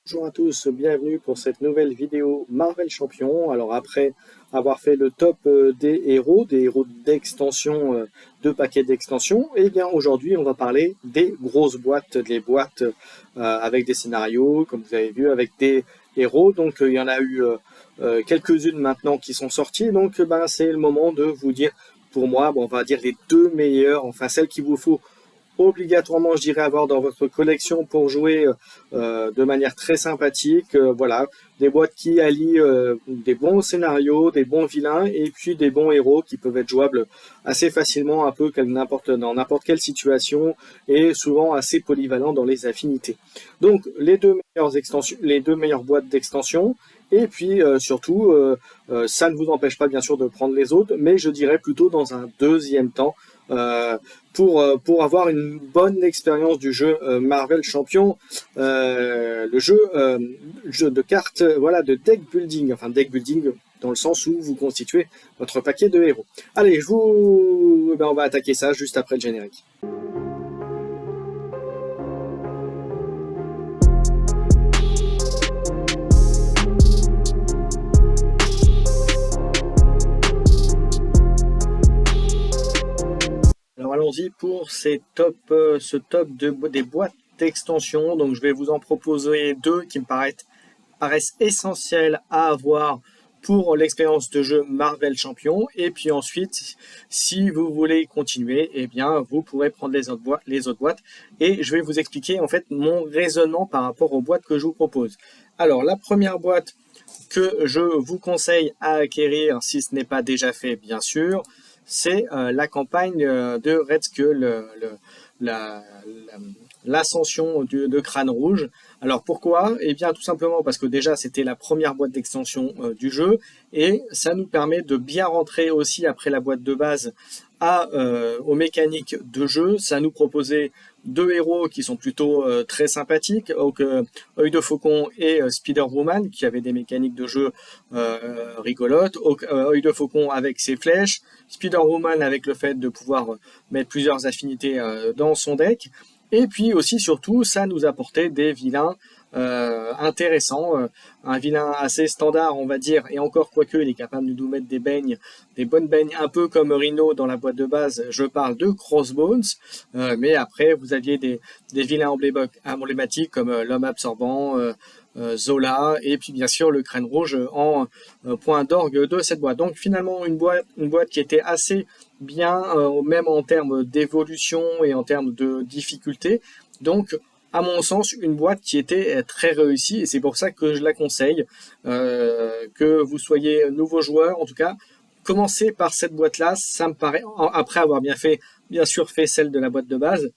Bonjour à tous, bienvenue pour cette nouvelle vidéo Marvel Champion. Alors après avoir fait le top des héros d'extension, de paquets d'extension, et bien aujourd'hui on va parler des grosses boîtes, des boîtes avec des scénarios, comme vous avez vu, avec des héros. Donc il y en a eu quelques-unes maintenant qui sont sorties, donc c'est le moment de vous dire, pour moi, on va dire les deux meilleures, enfin celles qu'il vous faut obligatoirement, je dirais, avoir dans votre collection pour jouer de manière très sympathique. Voilà, des boîtes qui allient des bons scénarios, des bons vilains et puis des bons héros qui peuvent être jouables assez facilement, un peu dans n'importe quelle situation et souvent assez polyvalents dans les affinités. Donc, les deux meilleures boîtes d'extension. Et puis surtout, ça ne vous empêche pas bien sûr de prendre les autres, mais je dirais plutôt dans un deuxième temps, euh, pour avoir une bonne expérience du jeu Marvel Champion, jeu de cartes, voilà, de deck building, enfin deck building dans le sens où vous constituez votre paquet de héros. Allez, on va attaquer ça juste après le générique. Alors allons-y pour ce top des boîtes d'extension. Donc je vais vous en proposer deux qui me paraissent essentielles à avoir pour l'expérience de jeu Marvel Champion. Et puis ensuite, si vous voulez continuer, eh bien vous pourrez prendre les autres boîtes. Et je vais vous expliquer en fait mon raisonnement par rapport aux boîtes que je vous propose. Alors la première boîte que je vous conseille à acquérir, si ce n'est pas déjà fait bien sûr, c'est la campagne de Red Skull, l'ascension de Crâne Rouge. Alors pourquoi? Eh bien tout simplement parce que déjà c'était la première boîte d'extension du jeu et ça nous permet de bien rentrer aussi après la boîte de base aux mécaniques de jeu. Ça nous proposait deux héros qui sont plutôt très sympathiques, donc Œil de Faucon et Spider-Woman, qui avaient des mécaniques de jeu rigolotes. Œil de Faucon avec ses flèches, Spider-Woman avec le fait de pouvoir mettre plusieurs affinités dans son deck. Et puis aussi, surtout, ça nous apportait des vilains intéressants. Un vilain assez standard, on va dire, et encore quoique, il est capable de nous mettre des bonnes beignes, un peu comme Rhino dans la boîte de base. Je parle de Crossbones, mais après, vous aviez des vilains emblématiques comme l'homme absorbant, Zola, et puis bien sûr le Crâne Rouge en point d'orgue de cette boîte. Donc finalement, une boîte qui était assez bien, même en termes d'évolution et en termes de difficulté. Donc, à mon sens, une boîte qui était très réussie et c'est pour ça que je la conseille. Que vous soyez nouveau joueur, en tout cas, commencez par cette boîte-là. Ça me paraît, après avoir bien sûr fait celle de la boîte de base,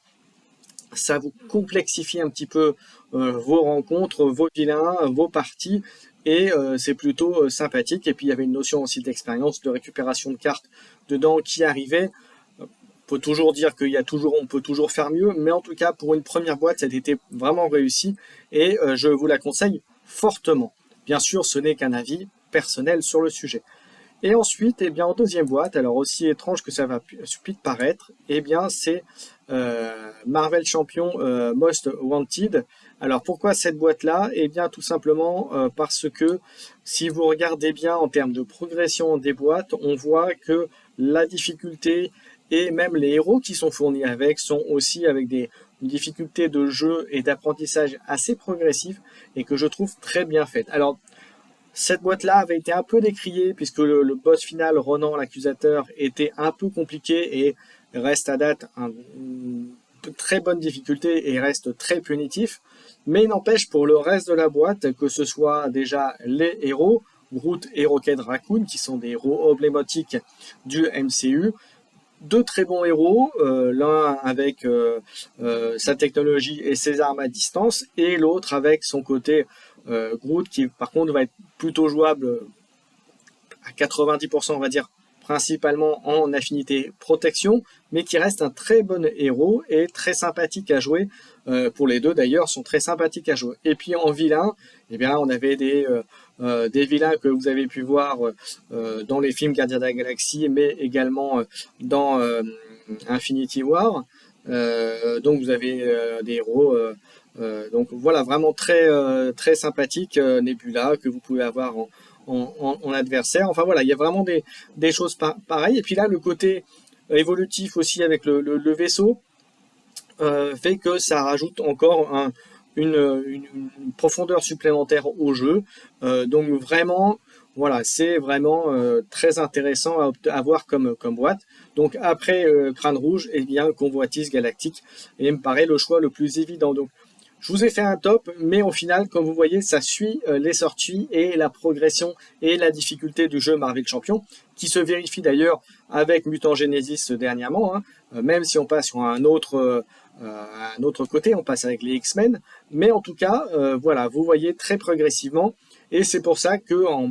ça vous complexifie un petit peu vos rencontres, vos vilains, vos parties, et c'est plutôt sympathique. Et puis il y avait une notion aussi d'expérience, de récupération de cartes dedans qui arrivait. On peut toujours dire on peut toujours faire mieux, mais en tout cas pour une première boîte, ça a été vraiment réussi et je vous la conseille fortement. Bien sûr, ce n'est qu'un avis personnel sur le sujet. Et ensuite, eh bien, en deuxième boîte, alors aussi étrange que ça va peut paraître, eh bien, c'est Marvel Champion Most Wanted. Alors pourquoi cette boîte-là? Eh bien, tout simplement parce que si vous regardez bien en termes de progression des boîtes, on voit que la difficulté et même les héros qui sont fournis avec sont aussi avec des difficultés de jeu et d'apprentissage assez progressifs et que je trouve très bien faites. Alors, cette boîte-là avait été un peu décriée puisque le boss final, Ronan l'accusateur, était un peu compliqué et reste à date une très bonne difficulté et reste très punitif. Mais il n'empêche pour le reste de la boîte, que ce soit déjà les héros, Groot et Rocket Raccoon, qui sont des héros emblématiques du MCU, deux très bons héros, l'un avec sa technologie et ses armes à distance, et l'autre avec son côté Groot, qui par contre va être plutôt jouable à 90%, on va dire, principalement en affinité protection, mais qui reste un très bon héros et très sympathique à jouer. Pour les deux d'ailleurs, sont très sympathiques à jouer. Et puis en vilain, eh bien, on avait des vilains que vous avez pu voir dans les films Gardiens de la Galaxie, mais également dans Infinity War. Donc vous avez des héros Donc voilà, vraiment très sympathique Nebula que vous pouvez avoir en adversaire. Enfin voilà, il y a vraiment des choses pareilles. Et puis là, le côté évolutif aussi avec le vaisseau fait que ça rajoute encore une profondeur supplémentaire au jeu. Donc vraiment, voilà, c'est vraiment très intéressant à voir comme boîte. Donc après Crâne Rouge, eh bien Convoitise Galactique, et me paraît le choix le plus évident. Donc je vous ai fait un top, mais au final, comme vous voyez, ça suit les sorties et la progression et la difficulté du jeu Marvel Champion, qui se vérifie d'ailleurs avec Mutant Genesis dernièrement, hein, même si on passe sur un autre côté, on passe avec les X-Men, mais en tout cas, voilà, vous voyez très progressivement, et c'est pour ça que en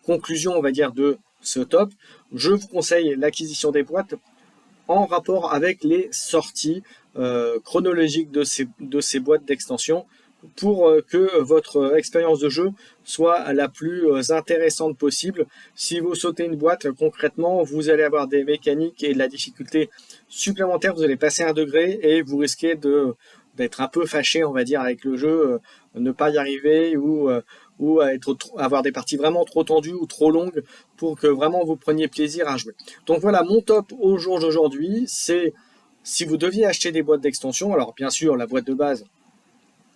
conclusion, on va dire, de ce top, je vous conseille l'acquisition des boîtes en rapport avec les sorties chronologiques de ces boîtes d'extension pour que votre expérience de jeu soit la plus intéressante possible. Si vous sautez une boîte, concrètement, vous allez avoir des mécaniques et de la difficulté supplémentaire, vous allez passer un degré et vous risquez d'être un peu fâché, on va dire, avec le jeu, ne pas y arriver ou avoir des parties vraiment trop tendues ou trop longues pour que vraiment vous preniez plaisir à jouer. Donc voilà, mon top au jour d'aujourd'hui, c'est si vous deviez acheter des boîtes d'extension, alors bien sûr, la boîte de base,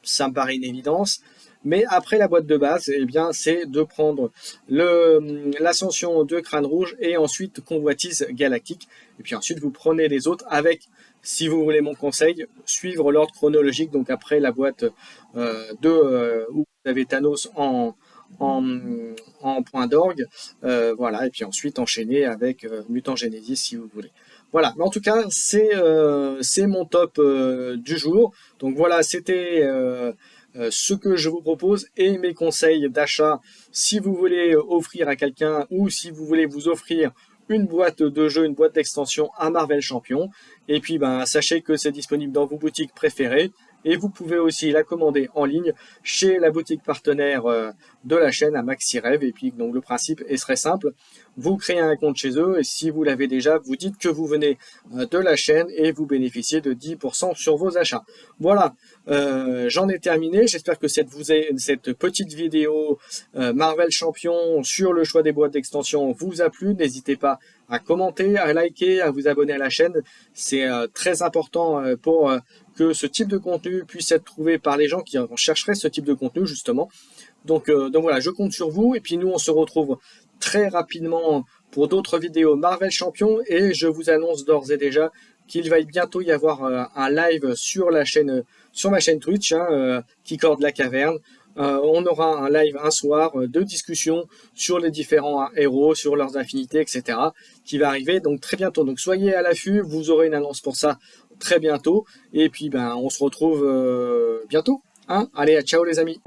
ça me paraît une évidence, mais après la boîte de base, eh bien, c'est de prendre l'ascension de Crâne Rouge et ensuite Convoitise Galactique. Et puis ensuite, vous prenez les autres avec, si vous voulez mon conseil, suivre l'ordre chronologique. Donc après la boîte où vous avez Thanos en point d'orgue, voilà, et puis ensuite enchaîner avec Mutant Genesis si vous voulez. Voilà, mais en tout cas, c'est mon top du jour. Donc voilà, c'était ce que je vous propose et mes conseils d'achat si vous voulez offrir à quelqu'un ou si vous voulez vous offrir une boîte de jeu, une boîte d'extension à Marvel Champion. Et puis, sachez que c'est disponible dans vos boutiques préférées. Et vous pouvez aussi la commander en ligne chez la boutique partenaire de la chaîne à MaxiRev. Et puis, donc, le principe est très simple. Vous créez un compte chez eux et si vous l'avez déjà, vous dites que vous venez de la chaîne et vous bénéficiez de 10% sur vos achats. Voilà, j'en ai terminé. J'espère que cette petite vidéo Marvel Champion sur le choix des boîtes d'extension vous a plu. N'hésitez pas à commenter, à liker, à vous abonner à la chaîne. C'est très important pour que ce type de contenu puisse être trouvé par les gens qui chercheraient ce type de contenu justement. Donc voilà, je compte sur vous et puis nous on se retrouve très rapidement pour d'autres vidéos Marvel Champion et je vous annonce d'ores et déjà qu'il va bientôt y avoir un live sur ma chaîne Twitch, Keycord la Caverne. On aura un live un soir de discussion sur les différents héros, sur leurs affinités, etc. qui va arriver donc très bientôt. Donc soyez à l'affût, vous aurez une annonce pour ça très bientôt. Et puis on se retrouve bientôt. Allez, ciao les amis.